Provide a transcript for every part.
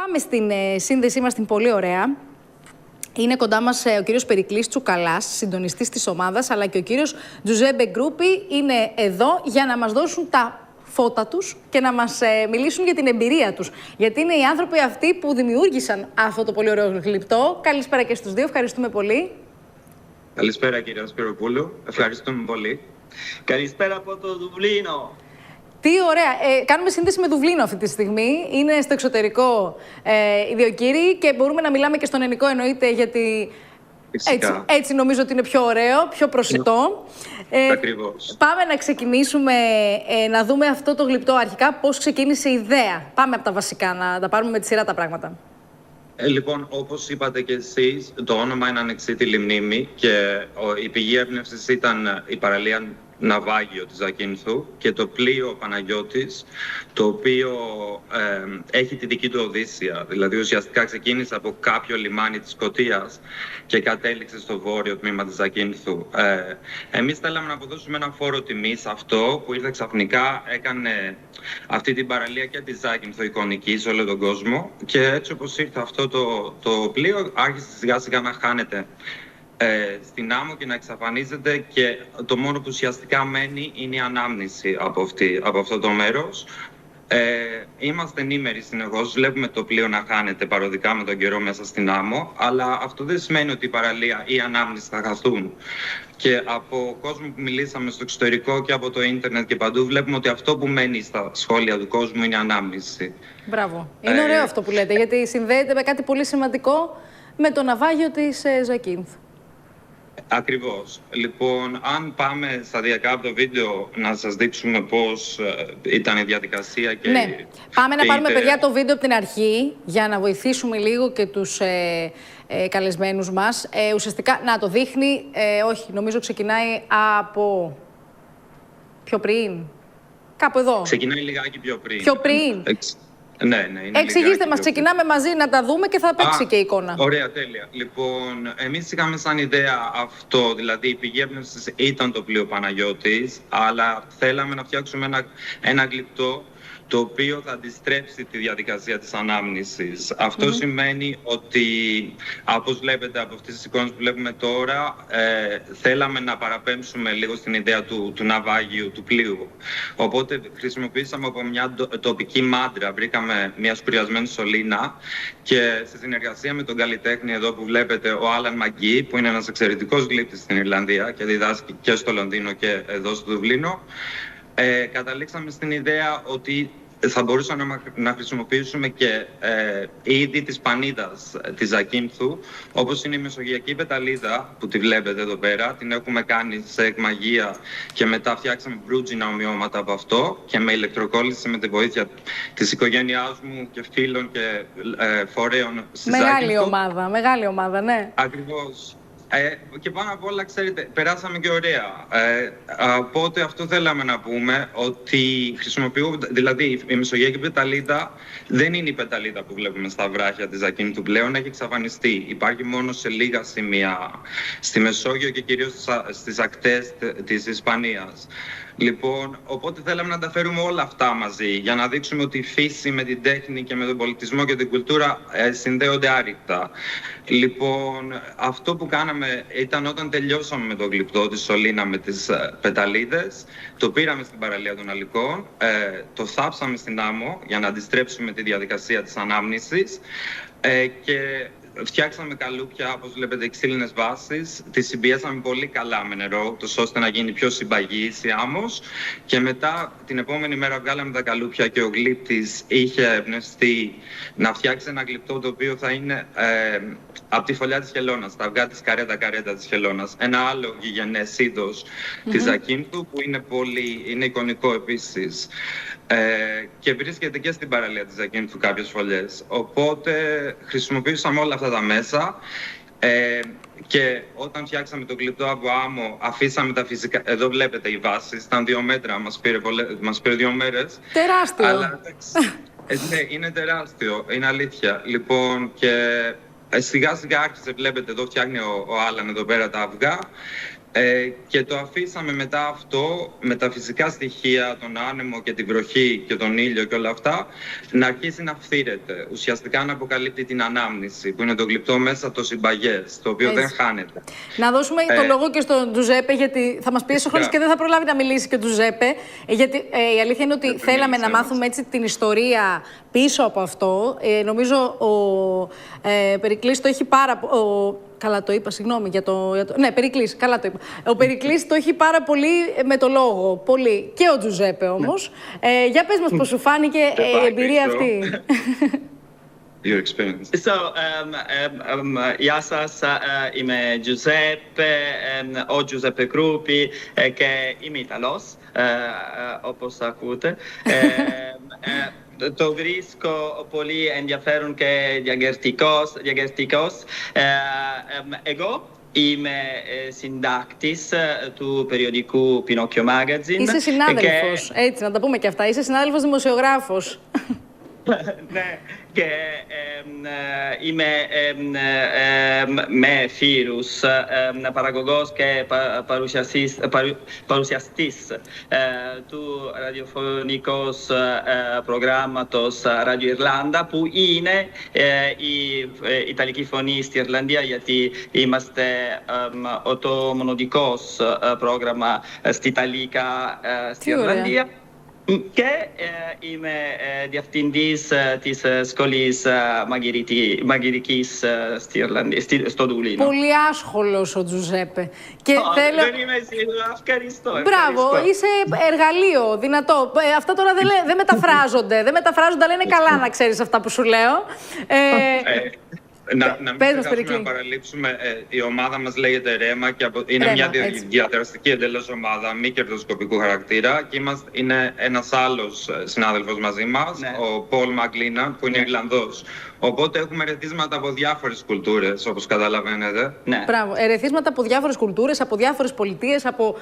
Πάμε στην σύνδεσή μας την πολύ ωραία. Είναι κοντά μας ο κύριος Περικλής Τσουκαλάς, συντονιστής της ομάδας, αλλά και ο κύριος Τζουζέμπε Γκρούπι είναι εδώ για να μας δώσουν τα φώτα τους και να μας μιλήσουν για την εμπειρία τους. Γιατί είναι οι άνθρωποι αυτοί που δημιούργησαν αυτό το πολύ ωραίο γλυπτό. Καλησπέρα και στους δύο, ευχαριστούμε πολύ. Καλησπέρα κύριε Σπυροπούλου, ευχαριστούμε πολύ. Καλησπέρα από το Δουβλίνο. Τι ωραία. Κάνουμε σύνδεση με Δουβλίνο αυτή τη στιγμή. Είναι στο εξωτερικό οι δύο κύριοι και μπορούμε να μιλάμε και στον ελληνικό, εννοείται, γιατί έτσι νομίζω ότι είναι πιο ωραίο, πιο προσιτό. Ακριβώς. Πάμε να ξεκινήσουμε να δούμε αυτό το γλυπτό αρχικά, πώς ξεκίνησε η ιδέα. Πάμε από τα βασικά, να τα πάρουμε με τη σειρά τα πράγματα. Λοιπόν, όπως είπατε και εσείς, το όνομα είναι Ανεξίτηλη Μνήμη και η πηγή έμπνευσης ήταν η παραλία Ναυάγιο της Ζακίνθου και το πλοίο Παναγιώτης, το οποίο έχει τη δική του Οδύσσια. Δηλαδή, ουσιαστικά ξεκίνησε από κάποιο λιμάνι της Σκωτίας και κατέληξε στο βόρειο τμήμα της Ζακίνθου. Εμείς θέλαμε να αποδώσουμε ένα φόρο τιμής σε αυτό που ήρθε ξαφνικά, έκανε αυτή την παραλία και τη Ζάκυνθο εικονική σε όλο τον κόσμο και έτσι όπως ήρθε αυτό το πλοίο άρχισε σιγά σιγά να χάνεται στην άμμο και να εξαφανίζεται και το μόνο που ουσιαστικά μένει είναι η ανάμνηση από αυτό το μέρος. Είμαστε ενήμεροι συνεχώς, βλέπουμε το πλοίο να χάνεται παροδικά με τον καιρό μέσα στην άμμο, αλλά αυτό δεν σημαίνει ότι η παραλία ή η ανάμνηση θα χαθούν. Και από κόσμο που μιλήσαμε στο εξωτερικό και από το ίντερνετ και παντού, βλέπουμε ότι αυτό που μένει στα σχόλια του κόσμου είναι η ανάμνηση. Μπράβο. Είναι ωραίο αυτό που λέτε, γιατί συνδέεται με κάτι πολύ σημαντικό, με το ναυάγιο της Ζακίνθου. Ακριβώς. Λοιπόν, αν πάμε σταδιακά από το βίντεο να σας δείξουμε πώς ήταν η διαδικασία και... Ναι. Πάμε να πάρουμε, παιδιά, το βίντεο από την αρχή για να βοηθήσουμε λίγο και τους καλεσμένους μας. Ουσιαστικά, να το δείχνει, όχι, νομίζω ξεκινάει από... πιο πριν. Κάπου εδώ. Ξεκινάει λιγάκι πιο πριν. Πιο πριν. Ναι, είναι εξηγήστε μας, ξεκινάμε μαζί να τα δούμε και θα παίξει και η εικόνα. Ωραία, τέλεια. Λοιπόν, εμείς είχαμε σαν ιδέα αυτό, δηλαδή η πηγή έμπνευσης ήταν το πλοίο Παναγιώτης, αλλά θέλαμε να φτιάξουμε ένα γλυπτό το οποίο θα αντιστρέψει τη διαδικασία της ανάμνησης. Αυτό σημαίνει ότι, όπως βλέπετε από αυτές τις εικόνες που βλέπουμε τώρα, θέλαμε να παραπέμψουμε λίγο στην ιδέα του ναυάγιου, του πλοίου. Οπότε χρησιμοποιήσαμε από μια τοπική μάντρα, βρήκαμε μια σκουριασμένη σωλήνα και σε συνεργασία με τον καλλιτέχνη εδώ που βλέπετε, ο Άλαν Μαγκί, που είναι ένας εξαιρετικός γλύπτης στην Ιρλανδία και διδάσκει και στο Λονδίνο και εδώ στο Δουβλίνο, καταλήξαμε στην ιδέα ότι θα μπορούσαμε να χρησιμοποιήσουμε και είδη της πανίδας της Ζακίνθου, όπως είναι η μεσογειακή πεταλίδα που τη βλέπετε εδώ πέρα. Την έχουμε κάνει σε εκμαγεία και μετά φτιάξαμε μπρούτζινα ομοιώματα από αυτό και με ηλεκτροκόλληση με τη βοήθεια της οικογένειάς μου και φίλων και φορέων στη Ζάκυνθο. Μεγάλη ομάδα, ναι. Ακριβώς. Και πάνω απ' όλα, ξέρετε, περάσαμε και ωραία. Οπότε αυτό θέλαμε να πούμε, ότι χρησιμοποιούμε, δηλαδή η μεσογειακή πεταλίδα δεν είναι η πεταλίδα που βλέπουμε στα βράχια της Ζακίνθου πλέον, έχει εξαφανιστεί. Υπάρχει μόνο σε λίγα σημεία στη Μεσόγειο και κυρίως στις ακτές της Ισπανίας. Λοιπόν, οπότε θέλαμε να τα φέρουμε όλα αυτά μαζί για να δείξουμε ότι η φύση με την τέχνη και με τον πολιτισμό και την κουλτούρα συνδέονται άρρηκτα. Λοιπόν, αυτό που κάναμε ήταν όταν τελειώσαμε με το γλυπτό τη σωλήνα με τις πεταλίδες, το πήραμε στην παραλία των Αλικών, το θάψαμε στην άμμο για να αντιστρέψουμε τη διαδικασία της ανάμνησης και φτιάξαμε καλούπια, όπως βλέπετε, ξύλινες βάσεις. Τις συμπιέσαμε πολύ καλά με νερό, ώστε να γίνει πιο συμπαγής η άμμος. Και μετά την επόμενη μέρα βγάλαμε τα καλούπια και ο γλύπτης είχε εμπνευστεί να φτιάξει ένα γλυπτό το οποίο θα είναι από τη φωλιά της χελώνας, τα αυγά της καρέτα της χελώνας. Ένα άλλο γηγενές είδος της Ζακίνθου που είναι εικονικό επίσης. Και βρίσκεται και στην παραλία της Ζακίνθου κάποιες φωλιές. Οπότε χρησιμοποιήσαμε όλα αυτά τα μέσα και όταν φτιάξαμε το γλυπτό από άμμο αφήσαμε τα φυσικά. Εδώ βλέπετε οι βάσεις, ήταν 2 μέτρα, μας πήρε 2 μέρες. Τεράστιο! Αλλά, ναι, είναι τεράστιο, είναι αλήθεια. Λοιπόν, και σιγά σιγά άρχισε, βλέπετε εδώ φτιάχνει ο Άλαν εδώ πέρα τα αυγά. Και το αφήσαμε μετά αυτό, με τα φυσικά στοιχεία, τον άνεμο και την βροχή και τον ήλιο και όλα αυτά, να αρχίσει να φθήρεται. Ουσιαστικά να αποκαλύπτει την ανάμνηση, που είναι το γλυπτό μέσα το συμπαγές, το οποίο δεν χάνεται. Να δώσουμε το λόγο και στον Τζουζέπε, γιατί θα μας πιέσει ο χρόνος και δεν θα προλάβει να μιλήσει και ο Τζουζέπε. Γιατί η αλήθεια είναι ότι θέλαμε να μάθουμε έτσι την ιστορία πίσω από αυτό. Νομίζω ο Περικλής το έχει καλά το είπα, συγγνώμη για το... Ναι, Περικλής, καλά το είπα. Ο Περικλής το έχει πάρα πολύ με το λόγο, πολύ. Και ο Τζουζέπε όμως. Για πες μας πώς σου φάνηκε η εμπειρία αυτή. Your experience. So, γεια σας, είμαι Giuseppe, ο Giuseppe Gruppi και είμαι Ιταλός, όπως ακούτε. Το βρίσκω πολύ ενδιαφέρον και διαγερτικός. Εγώ είμαι συντάκτης του περιοδικού Pinocchio Magazine. Είσαι συνάδελφος, έτσι να τα πούμε και αυτά. Είσαι συνάδελφος δημοσιογράφος. Ναι, και είμαι με φίλους, παραγωγός και παρουσιαστής του ραδιοφωνικού προγράμματος Radio Irlanda, που είναι η Ιταλική φωνή στη Ιρλανδία, γιατί είμαστε το μοναδικό πρόγραμμα στη Ιταλικά στη Ιρλανδία. Και είμαι διευθυντής της σχολής μαγειρικής στη Ιρλανδία, στο Δουβλίνο. Πολύ άσχολος ο Τζουζέπε. Και Δεν είμαι σίγουρα, ευχαριστώ. Μπράβο, είσαι εργαλείο, δυνατό. Αυτά τώρα δεν μεταφράζονται. Δεν μεταφράζονται, αλλά είναι καλά να ξέρεις αυτά που σου λέω. Να μην ξεχάσουμε να παραλείψουμε, η ομάδα μας λέγεται Ρέμα και είναι μια διαδραστική εντελώς ομάδα, μη κερδοσκοπικού χαρακτήρα, και είναι ένας άλλος συνάδελφος μαζί μας, ο Πολ Μακλίνα, που είναι Ιρλανδός. Οπότε έχουμε ερεθίσματα από διάφορες κουλτούρες, όπως καταλαβαίνετε. Ναι. Μπράβο. Ερεθίσματα από διάφορες κουλτούρες, από διάφορες πολιτείες, από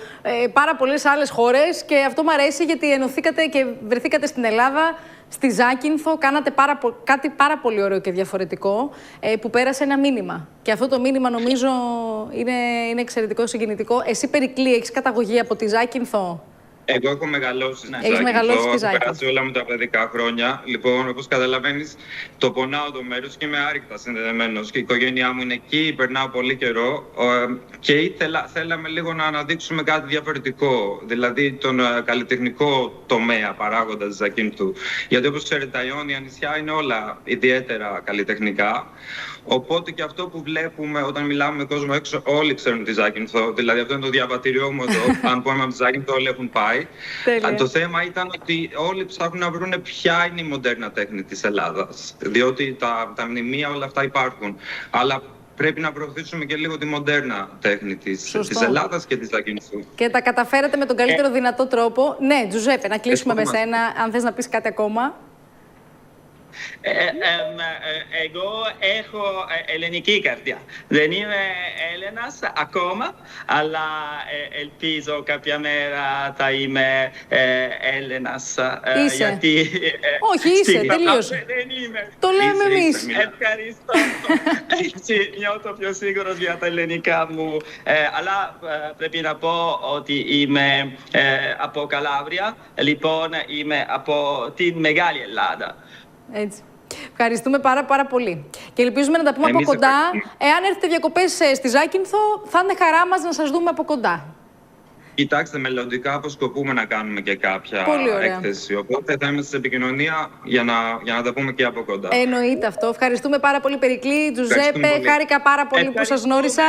πάρα πολλές άλλες χώρες, και αυτό μου αρέσει γιατί ενωθήκατε και βρεθήκατε στην Ελλάδα, στη Ζάκυνθο, κάνατε κάτι πάρα πολύ ωραίο και διαφορετικό, που πέρασε ένα μήνυμα. Και αυτό το μήνυμα νομίζω είναι εξαιρετικό, συγκινητικό. Εσύ, Περικλή, έχεις καταγωγή από τη Ζάκυνθο? Εγώ έχω μεγαλώσει στη Ζάκυνθο, έχω περάσει όλα μου τα παιδικά χρόνια. Λοιπόν, όπως καταλαβαίνεις, το πονάω το μέρος και είμαι άρρηκτα συνδεδεμένος. Και η οικογένειά μου είναι εκεί, περνάω πολύ καιρό. Και θέλαμε λίγο να αναδείξουμε κάτι διαφορετικό, δηλαδή τον καλλιτεχνικό τομέα παράγοντα της Ζακύνθου. Γιατί όπως ξέρετε, τα Ιόνια νησιά είναι όλα ιδιαίτερα καλλιτεχνικά. Οπότε και αυτό που βλέπουμε όταν μιλάμε με κόσμο έξω, όλοι ξέρουν τη Ζάκυνθο. Δηλαδή, αυτό είναι το διαβατήριό μου εδώ. Αν πούμε από τη Ζάκυνθο, όλοι έχουν πάει. Το θέμα ήταν ότι όλοι ψάχνουν να βρουν ποια είναι η μοντέρνα τέχνη της Ελλάδας. Διότι τα μνημεία, όλα αυτά υπάρχουν. Αλλά πρέπει να προωθήσουμε και λίγο τη μοντέρνα τέχνη της Ελλάδας και της Ζάκυνθου. Και τα καταφέρατε με τον καλύτερο δυνατό τρόπο. Ναι, Τζουζέπε, να κλείσουμε με σένα, αν θες να πεις κάτι ακόμα. Εγώ έχω ελληνική καρδιά. Δεν είμαι Έλληνας ακόμα, αλλά ελπίζω κάποια μέρα θα είμαι Έλληνας. Είσαι. Όχι, είσαι, τελείωσε. Δεν είμαι. Το λέμε εμείς. Ευχαριστώ. Νιώθω πιο σίγουρος για τα ελληνικά μου. Αλλά πρέπει να πω ότι είμαι από Καλάβρια. Λοιπόν, είμαι από την Μεγάλη Ελλάδα. Έτσι. Ευχαριστούμε πάρα πολύ. Και ελπίζουμε να τα πούμε από κοντά. Εάν έρθετε διακοπές στη Ζάκυνθο, θα είναι χαρά μας να σας δούμε από κοντά. Κοιτάξτε, μελλοντικά αποσκοπούμε να κάνουμε και κάποια έκθεση. Οπότε θα είμαστε σε επικοινωνία για να τα πούμε και από κοντά. Εννοείται αυτό. Ευχαριστούμε πάρα πολύ, Περικλή, Τζουζέπε. Χάρηκα πάρα πολύ που σας γνώρισα.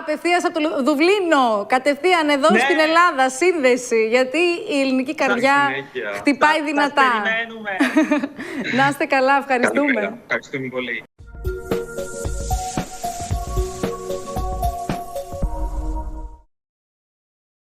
Απευθείας από το Δουβλίνο, κατευθείαν εδώ στην Ελλάδα, σύνδεση, γιατί η ελληνική καρδιά χτυπάει δυνατά. Περιμένουμε. Να είστε καλά, ευχαριστούμε. Ευχαριστούμε πολύ.